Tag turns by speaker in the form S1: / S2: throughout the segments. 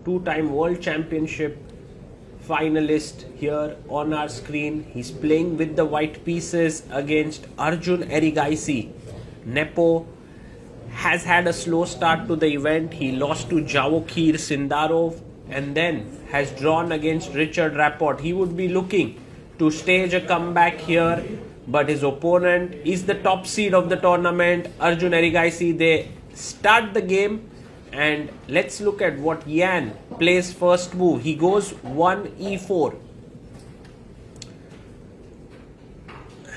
S1: two-time world championship finalist here on our screen. He's playing with the white pieces against Arjun Erigaisi. Nepo has had a slow start to the event. He lost to Javokhir Sindarov and then has drawn against Richard Rapport. He would be looking to stage a comeback here, but his opponent is the top seed of the tournament, Arjun Erigaisi. They start the game, and let's look at what Yan plays first move. He goes 1e4.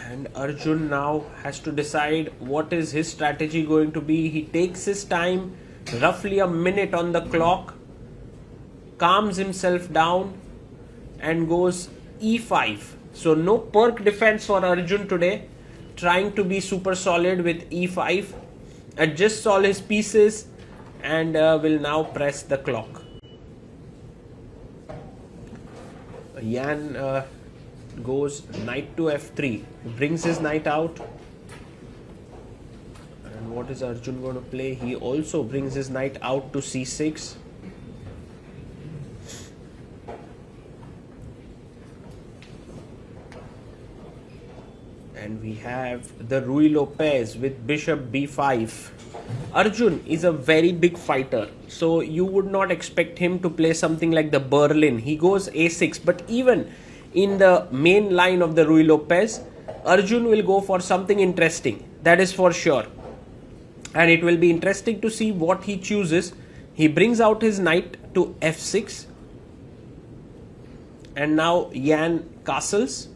S1: And Arjun now has to decide what is his strategy going to be. He takes his time, roughly a minute on the clock, calms himself down and goes e5. So no perk defense for Arjun today, trying to be super solid with e5, adjusts all his pieces and will now press the clock. Yan goes knight to f3, brings his knight out. And what is Arjun going to play? He also brings his knight out to c6. And we have the Ruy Lopez with bishop b5. Arjun is a very big fighter, so you would not expect him to play something like the Berlin. He goes a6, but even in the main line of the Ruy Lopez, Arjun will go for something interesting, that is for sure. And it will be interesting to see what he chooses. He brings out his knight to f6, and now Yan castles.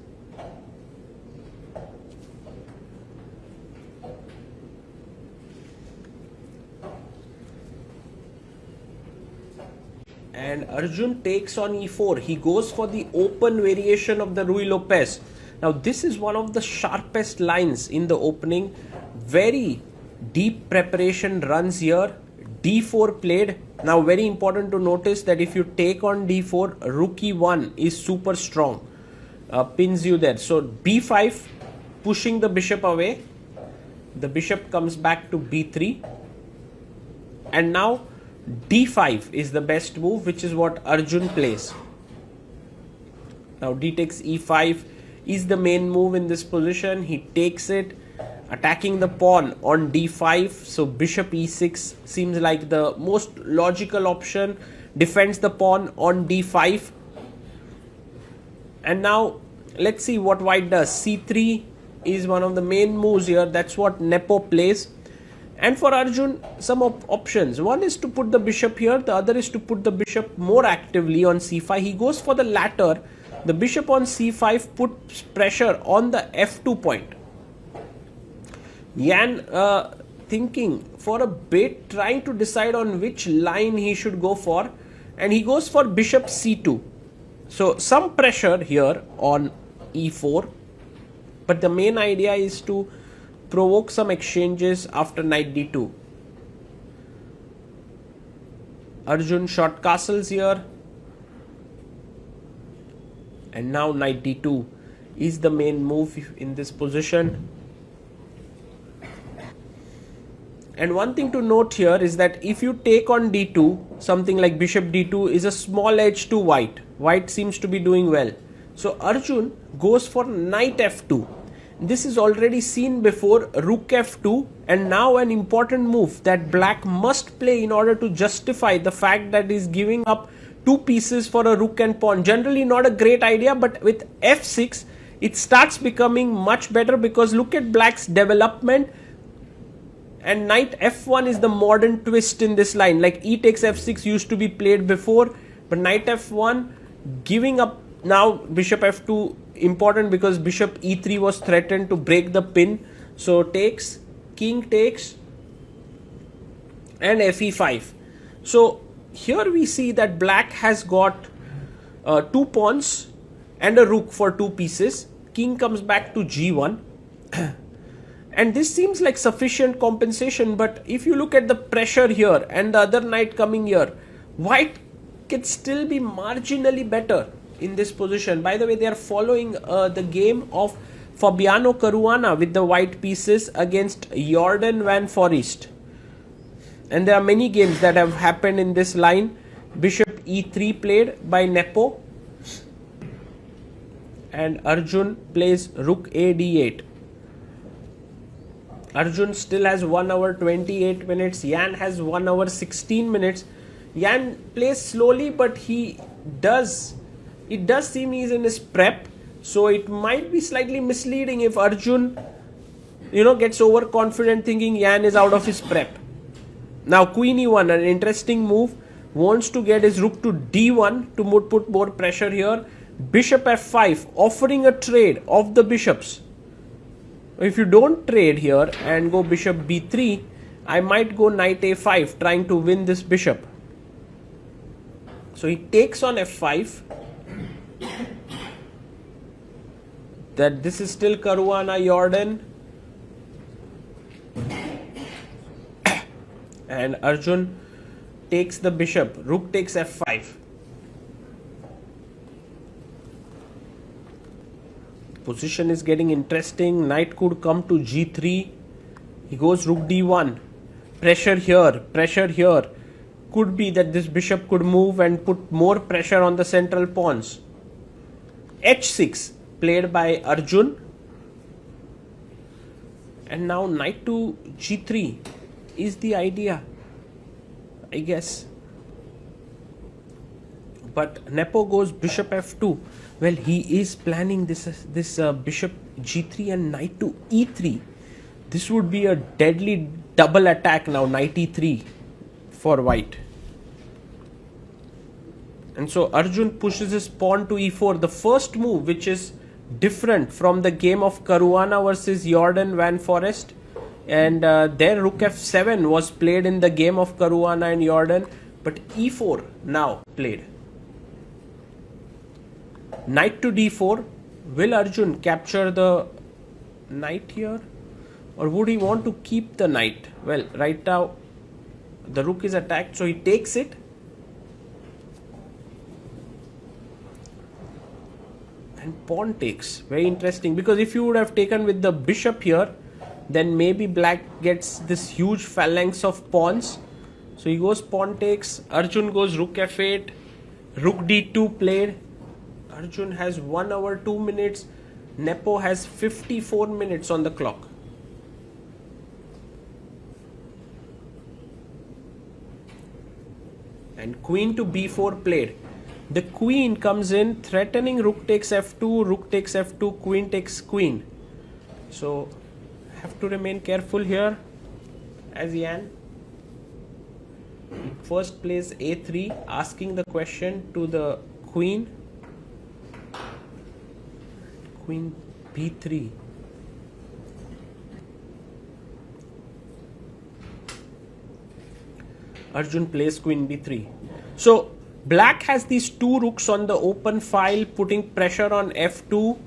S1: And Arjun takes on e4. He goes for the open variation of the Ruy Lopez. Now this is one of the sharpest lines in the opening. Very deep preparation runs here. d4 played. Now very important to notice that if you take on d4, rook e1 is super strong. Pins you there. So b5, pushing the bishop away. The bishop comes back to b3. And now d5 is the best move, which is what Arjun plays. Now d takes e5 is the main move in this position. He takes it, attacking the pawn on d5. So bishop e6 seems like the most logical option. Defends the pawn on d5. And now let's see what white does. c3 is one of the main moves here. That's what Nepo plays. And for Arjun, some options. One is to put the bishop here. The other is to put the bishop more actively on c5. He goes for the latter. The bishop on c5 puts pressure on the f2 point. Yan thinking for a bit, trying to decide on which line he should go for. And he goes for bishop c2. So some pressure here on e4. But the main idea is to provoke some exchanges after knight d2. Arjun short castles here. And now knight d2 is the main move in this position. And one thing to note here is that if you take on d2, something like bishop d2 is a small edge to white. White seems to be doing well. So Arjun goes for knight f2. This is already seen before, rook f2, and now an important move that black must play in order to justify the fact that he's giving up two pieces for a rook and pawn. Generally not a great idea, but with f6 it starts becoming much better, because look at black's development. And knight f1 is the modern twist in this line. Like e takes f6 used to be played before, but knight f1 giving up. Now bishop f2 important, because bishop e3 was threatened to break the pin. So takes, king takes, and fe5. So here we see that black has got two pawns and a rook for two pieces. King comes back to g1. And this seems like sufficient compensation, but if you look at the pressure here and the other knight coming here, white can still be marginally better in this position. By the way, they are following the game of Fabiano Caruana with the white pieces against Jordan van Forest. And there are many games that have happened in this line, Bishop e3 played by Nepo. And Arjun plays rook a d8. Arjun still has 1 hour 28 minutes. Yan has 1 hour 16 minutes. Yan plays slowly, but it does seem he's in his prep. So it might be slightly misleading if Arjun, gets overconfident thinking Yan is out of his prep. Now queen e1, an interesting move. Wants to get his rook to d1 to put more pressure here. Bishop f5, offering a trade of the bishops. If you don't trade here and go bishop b3, I might go knight a5 trying to win this bishop. So he takes on f5. That this is still Caruana Jordan. And Arjun takes the bishop. Rook takes f5. Position is getting interesting. Knight could come to g3. He goes rook d1. Pressure here. Pressure here. Could be that this bishop could move and put more pressure on the central pawns. h6 played by Arjun. And now knight to g3 is the idea, I guess. But Nepo goes bishop f2. Well, he is planning this bishop g3 and knight to e3. This would be a deadly double attack now, knight e3 for white. And so Arjun pushes his pawn to e4. The first move, which is different from the game of Caruana versus Jordan Van Forest. And their rook f7 was played in the game of Caruana and Jordan. But e4 now played. Knight to d4. Will Arjun capture the knight here? Or would he want to keep the knight? Well, right now the rook is attacked, so he takes it. And pawn takes. Very interesting, because if you would have taken with the bishop here, then maybe black gets this huge phalanx of pawns. So he goes pawn takes. Arjun goes rook f8. Rook d2 played. Arjun has 1 hour 2 minutes. Nepo has 54 minutes on the clock. And queen to b4 played. The queen comes in threatening rook takes f2, rook takes f2, queen takes queen. So have to remain careful here as Yan first plays a3, asking the question to the queen. Queen b3. Arjun plays queen b3. So black has these two rooks on the open file, putting pressure on f2.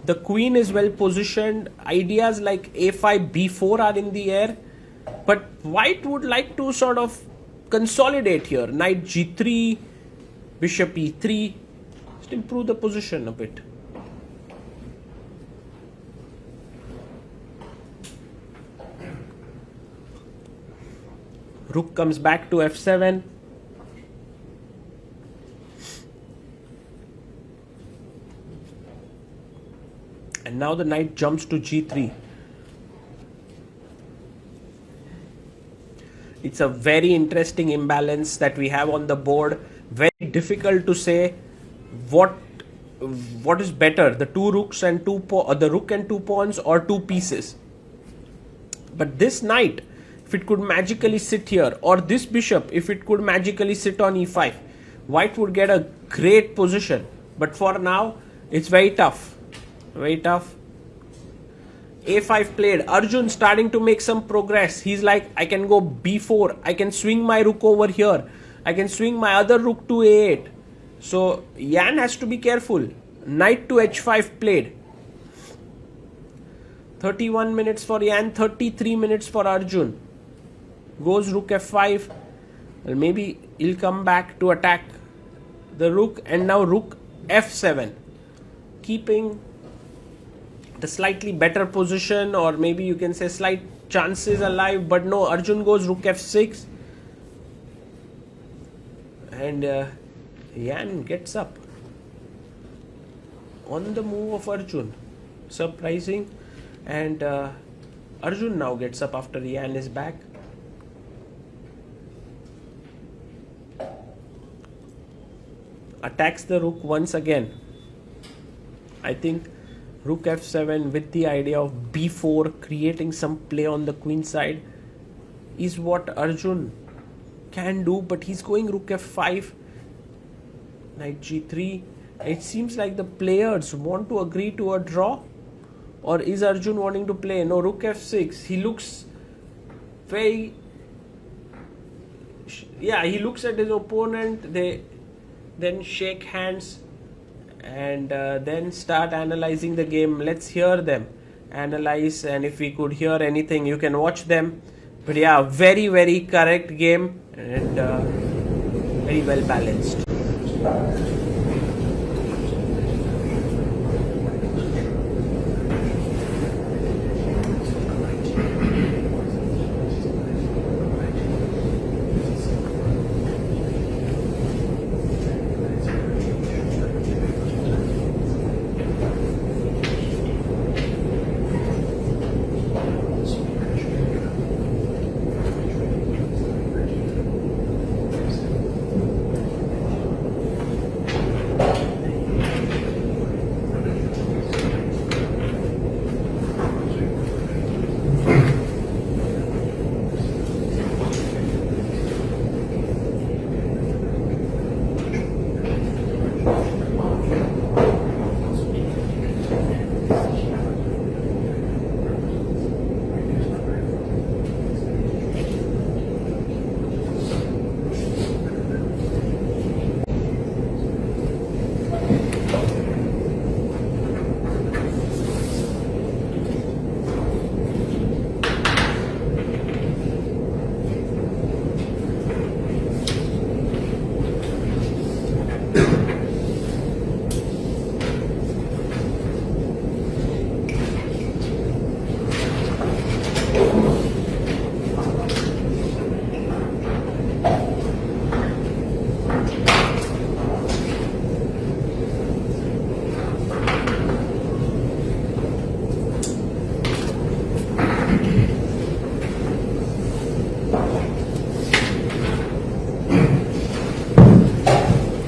S1: The queen is well positioned. Ideas like a5, b4 are in the air. But white would like to sort of consolidate here. Knight g3, bishop e3. Just improve the position a bit. Rook comes back to f7. And now the knight jumps to g3. It's a very interesting imbalance that we have on the board. Very difficult to say what is better, the two rooks and the rook and two pawns, or two pieces. But this knight, if it could magically sit here, or this bishop, if it could magically sit on e5, white would get a great position. But for now, it's very tough. Very tough. a5 played. Arjun starting to make some progress. He's like, I can go b4. I can swing my rook over here. I can swing my other rook to a8. So Yan has to be careful. Knight to h5 played. 31 minutes for Yan, 33 minutes for Arjun. Goes rook f5. Well, maybe he'll come back to attack the rook, and now rook f7, keeping the slightly better position, or maybe you can say slight chances alive. But no, Arjun goes rook f6, and Yan gets up. On the move of Arjun. Surprising. And Arjun now gets up after Yan is back. Attacks the rook once again. I think rook f7 with the idea of b4, creating some play on the queen side, is what Arjun can do, but he's going rook f5, knight g3. It seems like the players want to agree to a draw, or is Arjun wanting to play? No, rook f6. He looks very... Yeah, he looks at his opponent. They then shake hands and then start analyzing the game. Let's hear them analyze, and if we could hear anything, you can watch them. But yeah, very, very correct game and very well balanced.